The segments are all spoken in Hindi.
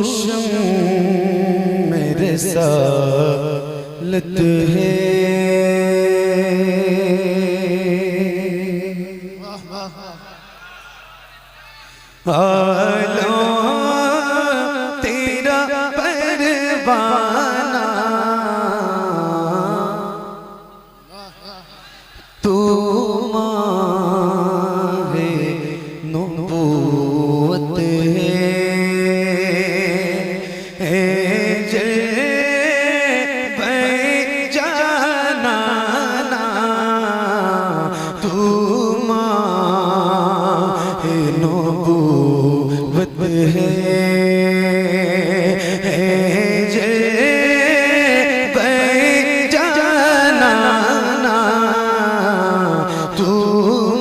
जोश मेरे सालत है, आलो तेरा परवाना, तू माहे नबूवत है, जय जाना तू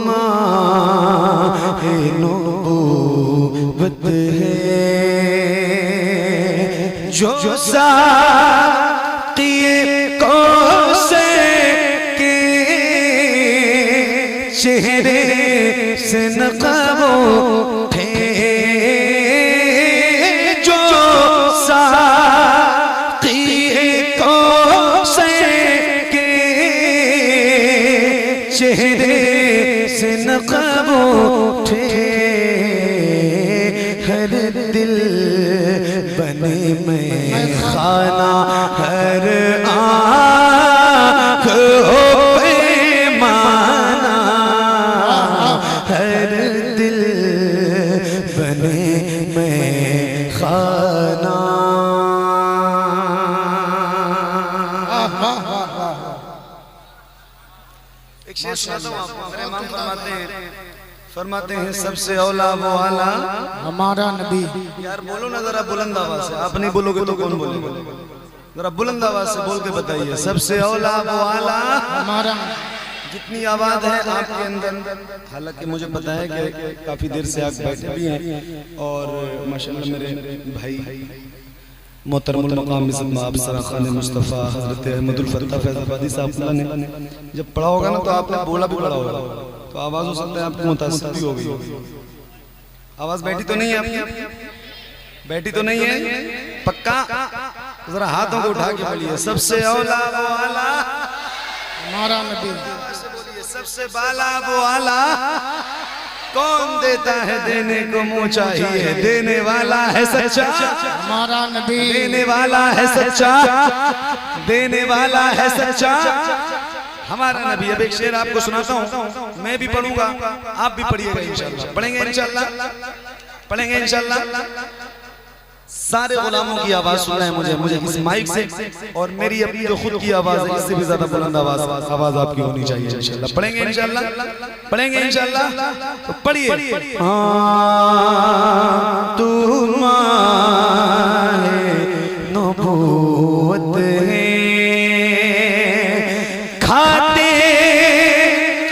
माहे नबूवत है, जो साक़िए कौसे के चेहरे से नक़ब उठे, जो साक़िए कौसे के चेहरे से नक़ब उठे, हर दिल बने में खाना, हर आँख हो पैमाना, हर दिल बने में खाना। एक शेर सुनाता हूँ आपको। मेरे इमाम फरमाते हैं सबसे औला वो आला हमारा नबी। यार बोलो ना जरा बुलंद आवाज से, आप नहीं बोलोगे तो कौन बोलेगा? जरा बुलंद आवाज से बोल के बताइए, सबसे औला वो आला हमारा। जितनी आवाज है आपके अंदर, हालांकि मुझे पता है कि काफी देर से आप बैठे भी हैं और माशाल्लाह मेरे भाई मोहतरमुल मकाम अफसरा खान मुस्तफ़ा हज़रत अहमदुल फत्ताह फैज़ाबादी साहब ने जब पढ़ा होगा ना तो आपने बोला भी पढ़ा होगा, तो आवाज हो सकता है आपको मुतासिर भी होगी। आवाज बैठी तो नहीं है आपकी? बैठी तो नहीं है? पक्का? जरा हाथों को उठा के बोलिए, सबसे औला वो आला हमारा नबी। बोलिए, सबसे बाला वो आला कौन देता है देने को मुँह चाहिए, देने वाला है सच्चा हमारा नबी। देने वाला है सच्चा, देने वाला है सच्चा हमारा नबी। अब एक शेर आपको सुनाता हूँ, मैं भी पढ़ूंगा आप भी पढ़िएगा इंशाल्लाह। पढ़ेंगे इंशाल्लाह, पढ़ेंगे इंशाल्लाह। सारे गुलामों की आवाज सुनना है मुझे इस माइक से, और मेरी अपनी जो खुद की आवाज है इससे भी ज्यादा बुलंद आवाज आपकी होनी चाहिए इंशाल्लाह। पढ़ेंगे इंशाल्लाह, पढ़ेंगे इंशाल्लाह। तो पढ़िए, तू माहे नबूवत है, खाते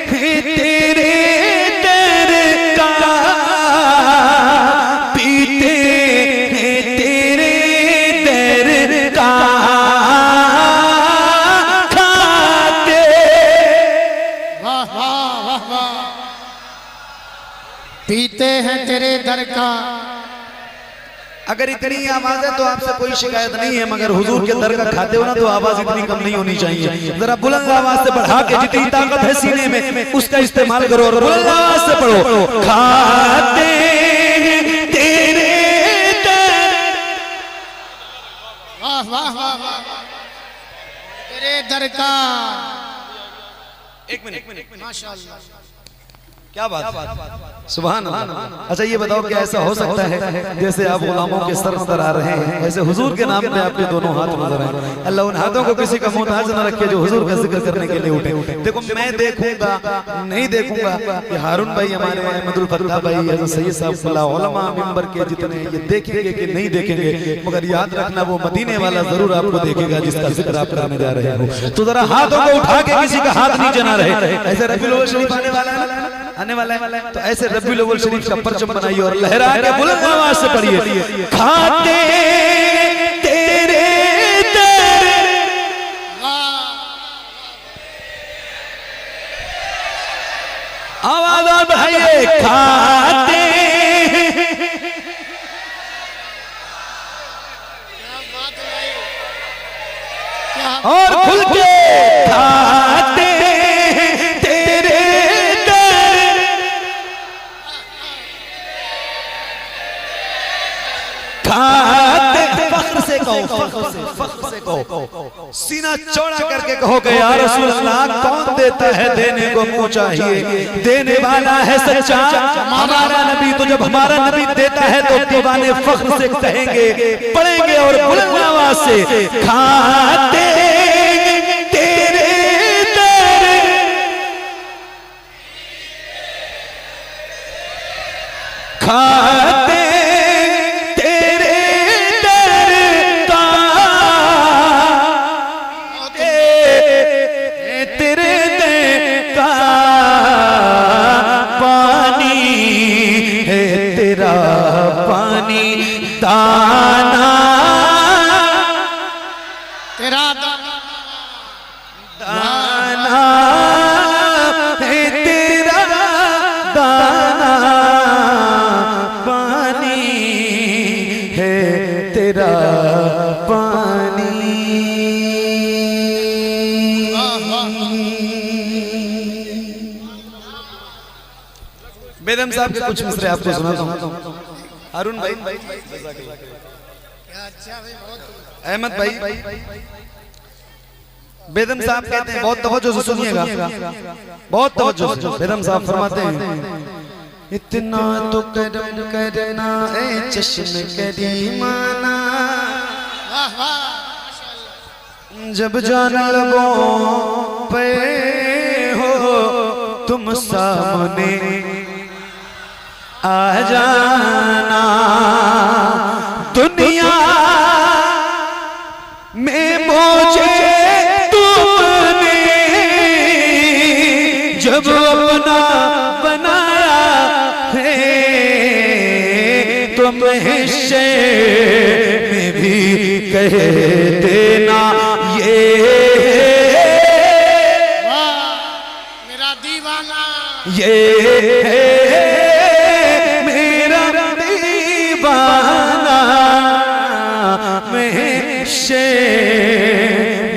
हैं तेरे दर का, पीते हैं तेरे दर का, खाते। वाह वाह वाह वाह। पीते हैं तेरे दर का। अगर इतनी आवाज है तो आपसे कोई शिकायत नहीं है, मगर हुजूर के दर का खाते हो ना तो आवाज इतनी कम नहीं होनी चाहिए। जरा बुलंद आवाज से बढ़ा के, जितनी ताकत है सीने में उसका इस्तेमाल करो और बुलंद आवाज से पढ़ो, खाते तेरे दर। वाह वाह वाह वाह। तेरे दर का। एक मिनट माशाअल्लाह। क्या बात, सुभान अल्लाह। अच्छा ये बताओ क्या ऐसा हो सकता है जैसे आप गुलामों के सर नजर आ रहे हैं, ऐसे हुजूर के नाम पे आपके दोनों हाथ नजर आए। अल्लाह उन हाथों को किसी का मोहताज न रखे जो हुजूर का जिक्र करने के लिए उठे। देखो मैं देखूंगा नहीं देखूंगा कि हारून भाई हमारे अहमदुल फत्ताह भाई हज़रत सैयद साहब उलमा मिंबर के जितने ये देखेंगे कि नहीं देखेंगे, मगर याद रखना वो मदीने वाला जरूर आपको देखेगा जिसका जिक्र आप करने जा रहे हो। तो जरा हाथों को उठा के, किसी का हाथ नीचे ना रहे। ऐसे रबीउल अव्वल शरीफ आने वाला है, आने वाला है, तो ऐसे रबीउल अव्वल शरीफ का परचम बनाइए और लहरा के बुलंद आवाज से पढ़िए, खाते तेरे दर। आवाज और बढ़ाइए, खाते और खुल के खाते तेरे दर, खाते फख्र से कहो, फख्र से कहो, सीना चौड़ा करके कहो कि या रसूल अल्लाह कौन देता है, देने को मुंह चाहिए, देने वाला है सच्चा हमारा नबी। तो जब हमारा नबी देता है तो दीवाने फख्र से कहेंगे, पढ़ेंगे और बुलंद आवाज से खाते तेरे दर, खाते दाना तेरा दाना दाना है, तेरा दाना पानी है, तेरा पानी। बेदम साहब के कुछ मिसरे आपको सुनाता हूँ। अरुण भाई, अहमद भाई, बेदम साहब कहते हैं, बहुत तवज्जो से सुनिएगा, बहुत तवज्जो से। बेदम साहब फरमाते हैं, इतना तो करम करना ए चश्म करीमाना, जब जान लगो पे हो तुम सामने आ जाना, दुनिया में मुझे तुमने जब अपना बनाया है, तुम हिस्से में भी कह देना ये मेरा दीवाना, ये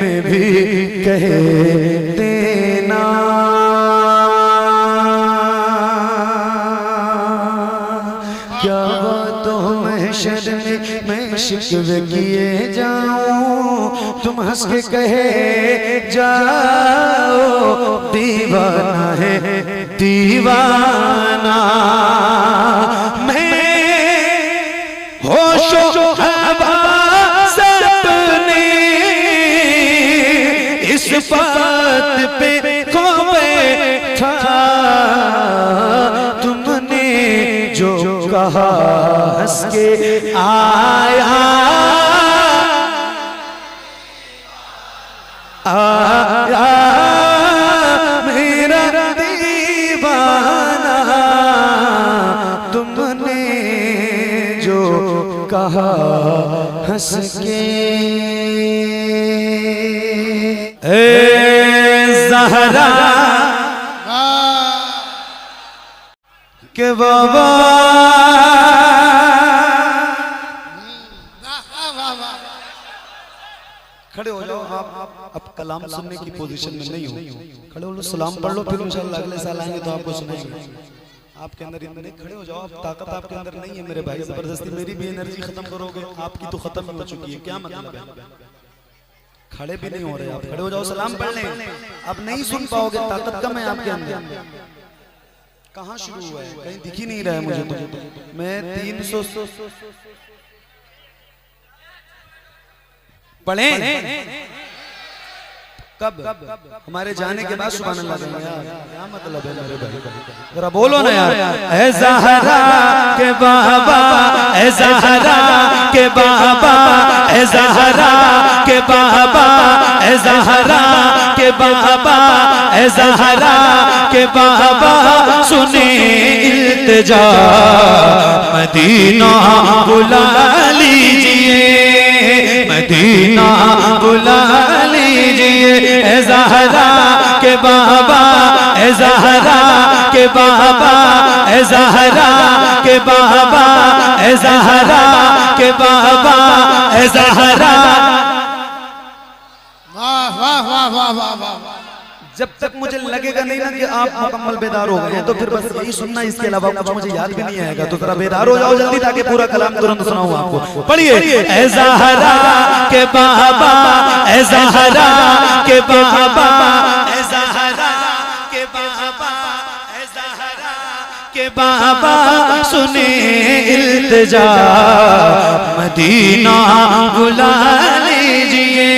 में भी कह देना। क्या बातों में शर्म में शिकवे किए जाऊं, तुम हंस के कहे जाओ दीवाना है दीवाना। मैं होशो इस बात पे खो बैठा, तुमने जो कहा हंस के आया आया मेरा दीवाना, तुमने जो कहा हंस के। ज़हरा के बाबा, खड़े हो जाओ आप, अब कलाम सुनने की पोजीशन में नहीं हो, खड़े हो लो, सलाम पढ़ लो, फिर इंशाल्लाह अगले साल आएंगे तो आपको सुनाएंगे। आपके अंदर इतने खड़े हो जाओ, आप ताकत आपके अंदर नहीं है मेरे भाई, जबरदस्ती मेरी भी एनर्जी खत्म करोगे, आपकी तो खत्म हो चुकी है, क्या मतलब है? खड़े भी नहीं हो रहे आप, खड़े हो जाओ, सलाम पढ़ लें। अब नहीं सुन पाओगे, ताकत कम है आपके अंदर। कहाँ शुरू हुआ है, कहीं दिख ही नहीं रहा है मुझे तो। मैं 300 पढ़े कब? हमारे जाने के बाद सुभान अल्लाह कहेंगे यार, क्या मतलब है मेरे भाई, जरा बोलो ना यार। ऐ ज़हरा के बाबा, ऐ ज़हरा के बाबा, ऐ ज़हरा के बाबा, ऐ ज़हरा के बाबा, ऐ ज़हरा के बाबा, सुने इल्तिजा मदीना बुला लीजिए, मदीना बुला लीजिए। ऐ ज़हरा के बाबा, ऐ ज़हरा के बाबा, ऐ ज़हरा के बाबा, ऐ ज़हरा के बाबा, ऐ ज़हरा। वाह वाह वाह। जब तक मुझे लगेगा नहीं ना कि आप मुकम्मल बेदार हो गए हैं तो फिर बस यही सुनना, इसके अलावा कुछ मुझे याद भी नहीं आएगा। तो जरा बेदार हो जाओ जल्दी ताकि पूरा कलाम तुरंत सुनाऊं आपको। पढ़िए। ऐ ज़हरा के बाबा, ऐ ज़हरा के बाबा, ऐ ज़हरा के बाबा, ऐ ज़हरा के बाबा, सुने इल्तिजा मदीना बुला लीजिए,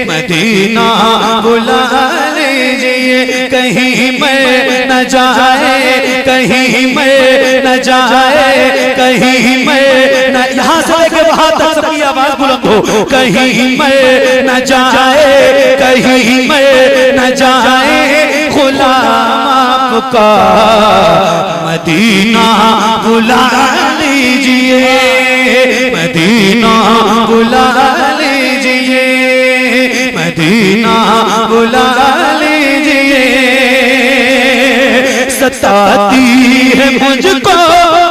मदीना बुला लीजिए। कहीं मैं न जाए, कहीं मैं न जाए, कहीं मैं न, यहाँ से लेके वहां तक सबकी आवाज बुलंद हो। कहीं मैं न जाए, कहीं मैं न जाए, गुलाम आपका मदीना बुला लीजिए, मदीना बुला लीजिए, मदीना बुला लीजिए। सताती है मुझको,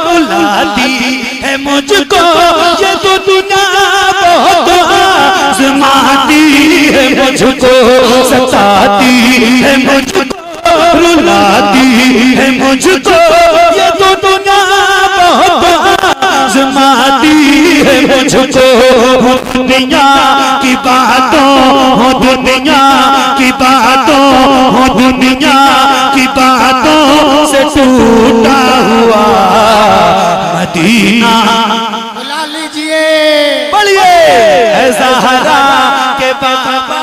बुलाती है मुझको, ये तो दुनिया बहुत आज़माती है मुझको। सताती है मुझको, रुलाती है मुझको, ये तो दुनिया बहुत आज़माती है मुझको। दुनिया की बातों हो, दुनिया की बातों हो, दुनिया की बातों से टूटा हुआ मदीना बुला लीजिए। पढ़िए। ऐ ज़हरा के बाबा।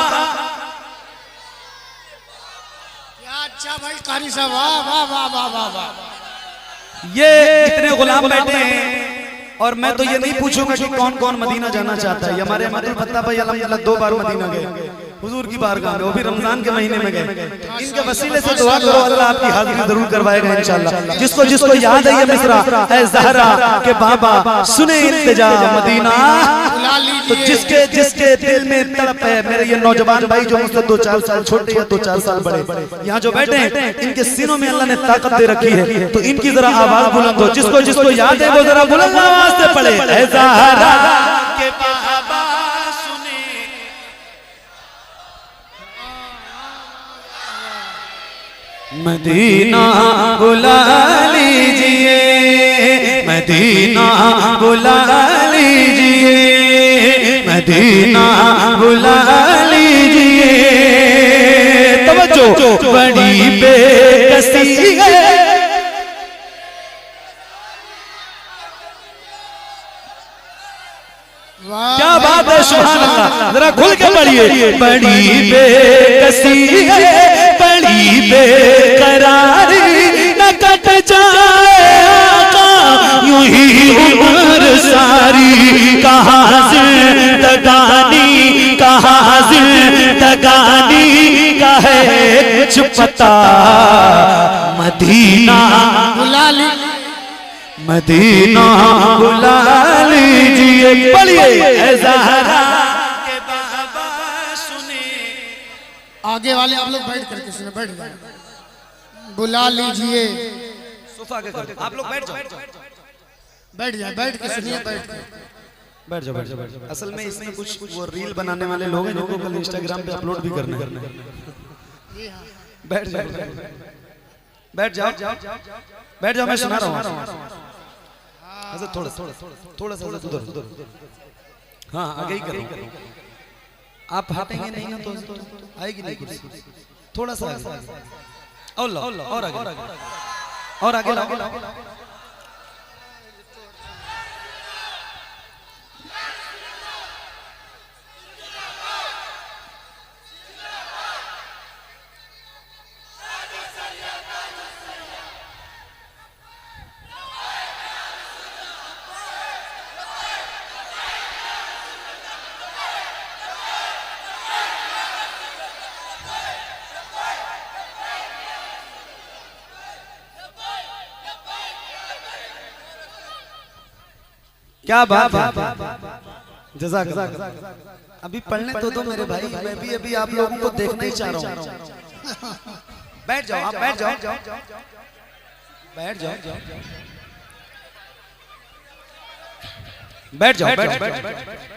क्या अच्छा भाई कारी साहब, वाह वाह वाह वाह वाह वाह। ये इतने गुलाम बैठे हैं और मैं तो ये नहीं पूछूंगा कि कौन कौन मदीना जाना चाहता है। हमारे अहमदुल फत्ता भाई अल्हम्दुलिल्लाह 2 बार मदीना गए हुजूर की बारगाह में, वो भी रमजान के महीने में गए। इनके वसीले से दुआ करो अल्लाह आपकी हाजिरी जरूर करवाएगा इंशाअल्लाह। जिसको जिसको याद है ये मिसरा, ऐ ज़हरा के बाबा, सुने इल्तिजा मदीना, तो जिसके जिसके दिल में तड़प है, मेरे ये नौजवान भाई जो मुझसे 2-4 साल छोटे या 2-4 साल बड़े यहाँ जो बैठे हैं, इनके सीनों में अल्लाह ने ताकत दे रखी है, तो इनकी जरा आवाज बुलंद हो। जिसको जिसको याद है वो जरा बुलंद आवाज से पढ़े। ऐ ज़हरा के बाबा, सुने मदीना बुला लीजिए, मदीना बुला लीजिए, मदीना बुला लीजिए। तवज्जो, बड़ी बेकसी है, क्या बात है, सुभान अल्लाह। जरा खुल के पढ़िए। बड़ी बेकसी है, बड़ी बेकरारी, न कट जाए आका यूं ही उम्र सारी। कहाँ जिंदगानी, कहाँ जिंदगानी का है कुछ पता, मदीना बुला लीजिए, मदीना बुला लीजिए। पढ़िए। ऐ ज़हरा के बाबा, सुने। आगे वाले आप लोग बैठ करके सुने, बैठ जाए। बुला लीजिए, सोफा के कर, आप लोग बैठ जाओ, बैठ जाए, बैठ के सुनिए, बैठ के। बैठ जाओ, बैठ जाओ। असल में इसमें कुछ वो रील बनाने वाले लोग हैं जिनको कल इंस्टाग्राम पे अपलोड भी करना है। बैठ जाओ, बैठ जाओ, बैठ जाओ, मैं सुना रहा हूँ। थोड़ा थोड़ा सा उधर, हाँ आगे ही करो। आप हटेंगे नहीं ना तो आएगी नहीं कुर्सी। थोड़ा सा और आगे, और आगे लाओ। क्या बात है, जज़ाक। अभी पढ़ने तो दो मेरे भाई, मैं भी अभी आप लोगों को देखना ही चाह रहा हूँ। बैठ जाओ, आप बैठ जाओ, बैठ जाओ। बैठ जाओ,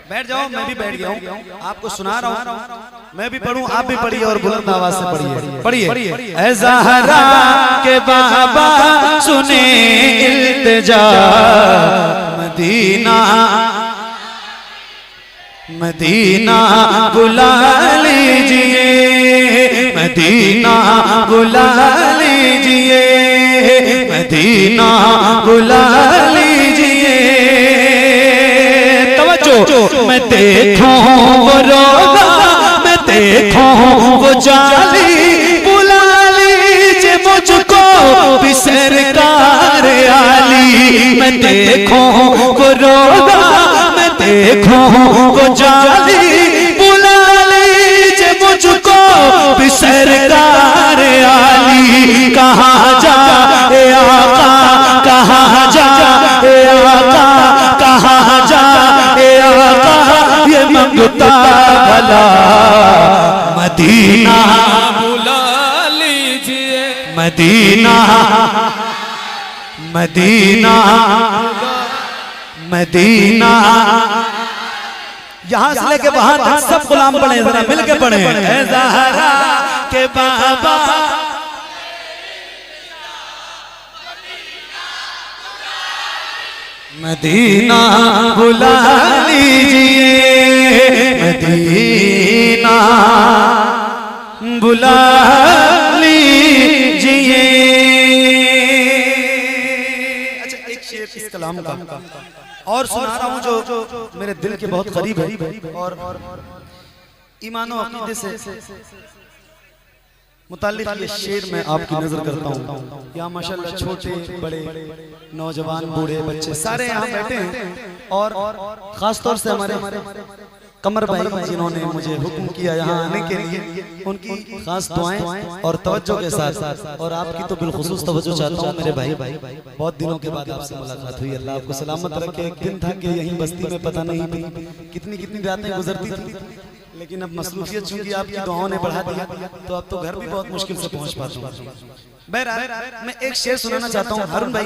बैठ जाओ, मैं भी बैठ गया हूँ, आपको सुना रहा हूँ, मैं भी पढ़ूं, आप भी पढ़िए और बुलंद आवाज से पढ़िए। ऐ ज़हरा के बाबा सुने इल्तिजा, मदीना मदीना बुला लीजिए, मदीना बुला लीजिए, मदीना बुला लीजिए। तवज्जो, मैं देखूं वो रोज़ा, मैं देखूं वो जाली, बुला लीजिए मुझको भी सरकार आली। मैं देखूं वो रोज़ा, मैं देखूं वो जाली, बुला लीजिए मुझको भी सरकार आली। कहाँ जा ए आका, कहाँ जा ए आका, कहाँ जा ए आका, ये मंगता भला मदीना बुला लीजिए, मदीना मदीना मदीना। यहाँ से लेके वहां तक सब गुलाम पढ़े, जरा मिल के पढ़े। ऐ ज़हरा के बाबा मदीना बुला लीजिए, मदीना बुला लीजिए। अच्छा, एक शेर इस कलाम का और सुना रहा हूँ जो मेरे दिल के बहुत करीब है और ईमान और अकीदे से मुताल्लिक ये शेर मैं आपकी नजर करता हूँ। यहाँ माशाल्लाह छोटे बड़े नौजवान बूढ़े बच्चे सारे यहाँ बैठे हैं और खासतौर से हमारे कमर भाई जिन्होंने मुझे हुक्म किया यहाँ आने के लिए, उनकी खास दुआएं और तवज्जो के साथ और आपकी तो बिलखुसूस तवज्जो चाहता हूँ मेरे भाई। बहुत दिनों के बाद आपसे मुलाकात हुई, अल्लाह आपको सलामत रखे। एक दिन था कि यहीं बस्ती में पता नहीं कितनी रातें गुजरती थी, लेकिन अब मसरूफियत चूंकि आपकी दुआओं ने बढ़ा दिया तो अब तो घर भी बहुत मुश्किल से पहुंच पाता हूँ। बहरहाल मैं एक शेर सुनाना चाहता हूँ हारून भाई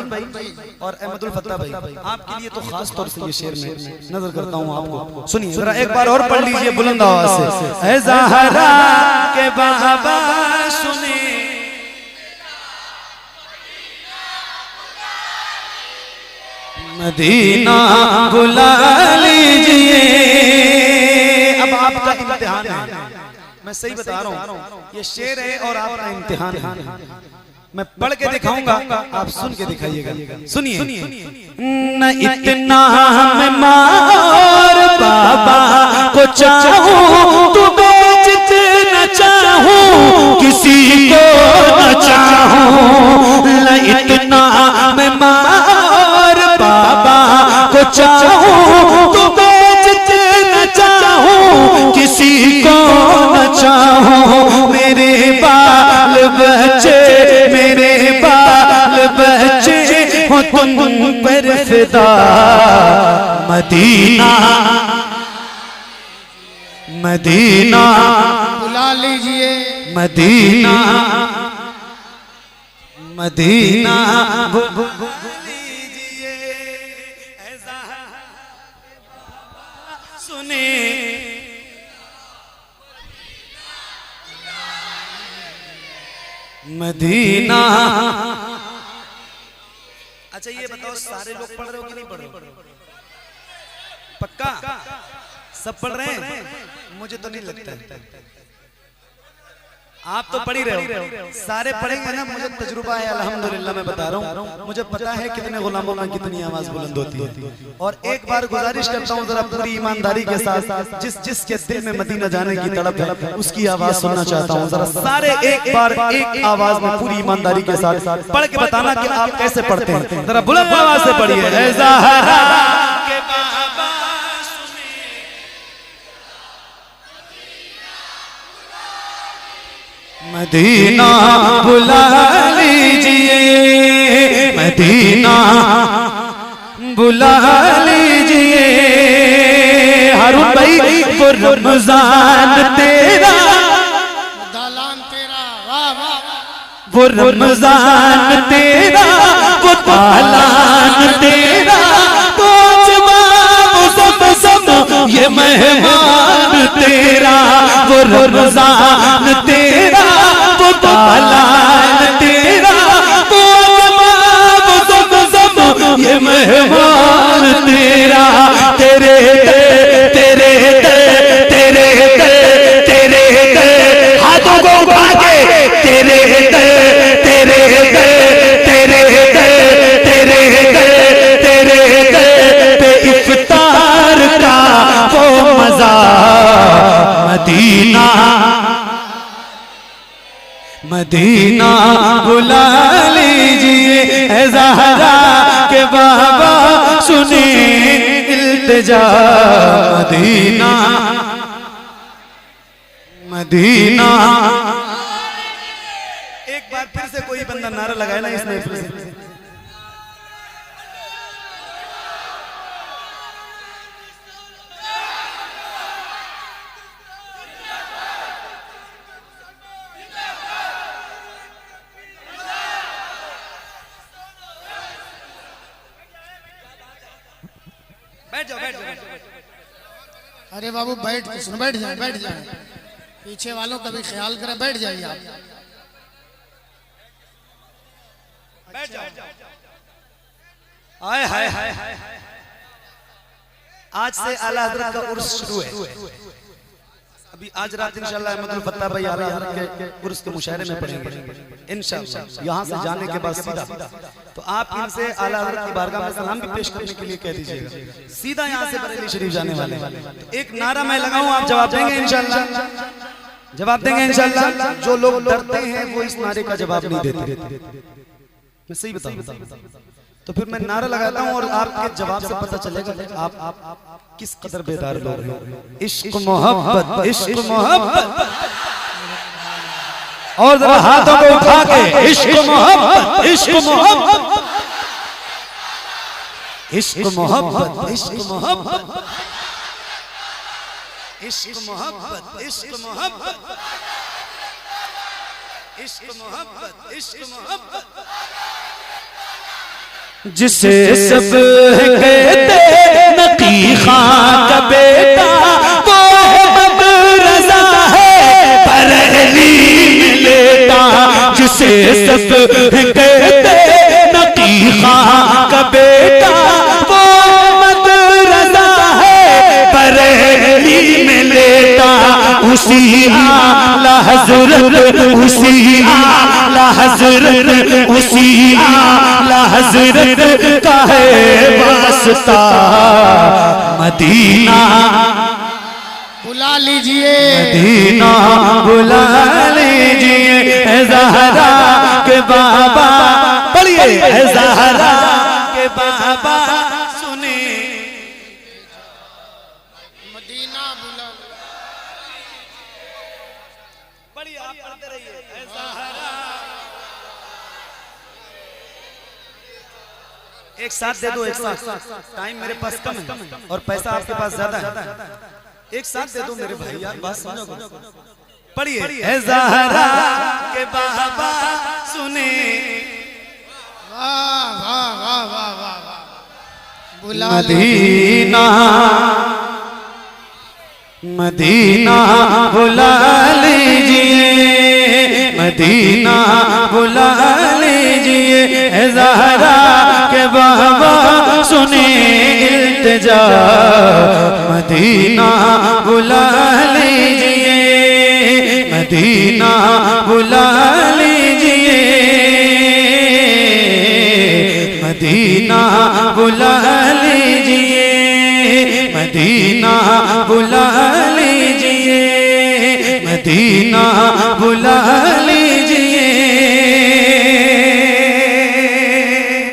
और अहमदुल फत्ता भाई, आपके लिए तो खास तौर से ये शेर में नजर करता हूँ आपको। सुनिए जरा एक बार और पढ़ लीजिए बुलंद आवाज से। ऐ ज़हरा के बाबा सुने मदीना बुला लीजिए। अब आपका इम्तिहान है, मैं सही बता रहा हूँ, ये शेर है और आपका इम्तिहान है। मैं पढ़ के दिखाऊंगा, आप सुन के दिखाइएगा। सुनिए। न इतना मैं माँ और बाबा को चाहूं, तुम्हें जितना चाहूं किसी को न चाहूं। न इतना मैं माँ और बाबा को चाहूं, तुम्हें जितना चाहूं किसी को न चाहूं। मेरे बाल बच्चे, मेरे बाल बच्चे हो तुम पर फिदा। मदीना मदीना बुला लीजिए, मदीना मदीना सुने मदीना। अच्छा ये बताओ सारे लोग पढ़ रहे हो कि नहीं पढ़ रहे हो? पक्का सब पढ़ रहे हैं? मुझे तो नहीं लगता है। आप तो पढ़ ही रहे हो, सारे पढ़ेंगे ना। मुझे तजुर्बा है अल्हम्दुलिल्लाह, मैं बता रहा हूँ, मुझे पता है कितने गुलामों में कितनी आवाज बुलंद होती है। और एक बार गुजारिश करता हूँ जरा पूरी ईमानदारी के साथ, जिसके दिल में मदीना जाने की तड़प है उसकी आवाज सुनना चाहता हूँ। जरा सारे एक बार एक आवाज में पूरी ईमानदारी के साथ पढ़ के बताना कि आप कैसे पढ़ते हैं। जरा बुलंद आवाज से पढ़िए। ऐ ज़हरा के बाबा मदीना बुला लीजिए, मदीना बुला लीजिए। हारून भाई वो रमजान तेरा, दालान तेरा, वाह वाह, वो रमजान तेरा, वो दालान तेरा, तो जवाब ये मेहमान तेरा, वो रमजान तेरा, वो पालान तेरा, वो अजमाब ज़मज़म, ये मेहमान तेरा, तेरे तेरे तेरे तेरे हाथों को उठा के तेरे तेरे तेरे पे इफ्तार का वो मजा, मदीना मदीना बुला लीजिए है ज़हरा के बाबा, सुने इल्तिजा, मदीना मदीना। एक बार फिर से कोई बंदा नारा लगाए ना इसमें फिर से। बैठ जाओ, बैठ जाओ, बैठ जाओ। अरे बाबू बैठ के सुनो, बैठ जाए, बैठ जाए, पीछे वालों का भी ख्याल करें, बैठ जाइए आप। बैठ जाओ। हाय हाय हाय, आज से आला हज़रत का उर्स शुरू है। अभी आज रात इंशाल्लाह अहमदुल फत्ता भाई आला हज़रत के उर्स के मुशायरे में पढ़ेंगे इंशाल्लाह। यहाँ से जाने के बाद सीधा तो आप इनसे आला हज़रत की बारगाह में सलाम भी पेश करने के लिए कह दीजिएगा। सीधा यहाँ से बरेली शरीफ जाने वाले। तो एक नारा मैं लगाऊं, आप जवाब देंगे इंशाल्लाह, जवाब देंगे इंशाल्लाह। जो लोग डरते हैं वो इस नारे का जवाब नहीं देते, मैं सही बताऊं। तो फिर मैं नारा लगाता हूं और आपके जवाब से पता चलेगा आप किस कदर बेदार लोग हैं। इश्क मोहब्बत, इश्क मोहब्बत, और जरा हाथों को उठा के इश्क मोहब्बत, इश्क मोहब्बत, इश्क मोहब्बत, इश्क मोहब्बत, इश्क मोहब्बत, इश्क मोहब्बत, इश्क मोहब्बत, इश्क मोहब्बत। जिसे सब कहते नकी खां का बेटा, वो अहमद रज़ा है बरेली में लेटा। जिसे सब कहते नकी खां का बेटा, वो अहमद रज़ा है बरेली में लेटा। उसी आला हज़रत, उसी आला हज़रत, उसी आला हज़रत का है वास्ता, मदीना बुला लीजिए, मदीना बुला लीजिए है ज़हरा के बाबा। पढ़िए है ज़हरा के बाबा, सुने मदीना बुला। बढ़िया, आप पढ़ते रहिए है ज़हरा। एक साथ दे दो, एक साथ। टाइम मेरे पास कम है और पैसा आपके पास ज्यादा है। एक साथ दे दो मेरे भाई, यार बात समझो। पढ़िए है ज़हरा के बाबा, सुने। वाह वाह वाह वाह वाह वाह, बुला मदीना मदीना बुला लीजिए, मदीना बुला लीजिए है ज़हरा के बाबा, सुने इल्तिजा, मदीना बुला लीजिए, मदीना बुला लीजिए, मदीना बुला लीजिए, मदीना बुला लीजिए, मदीना बुला लीजिए।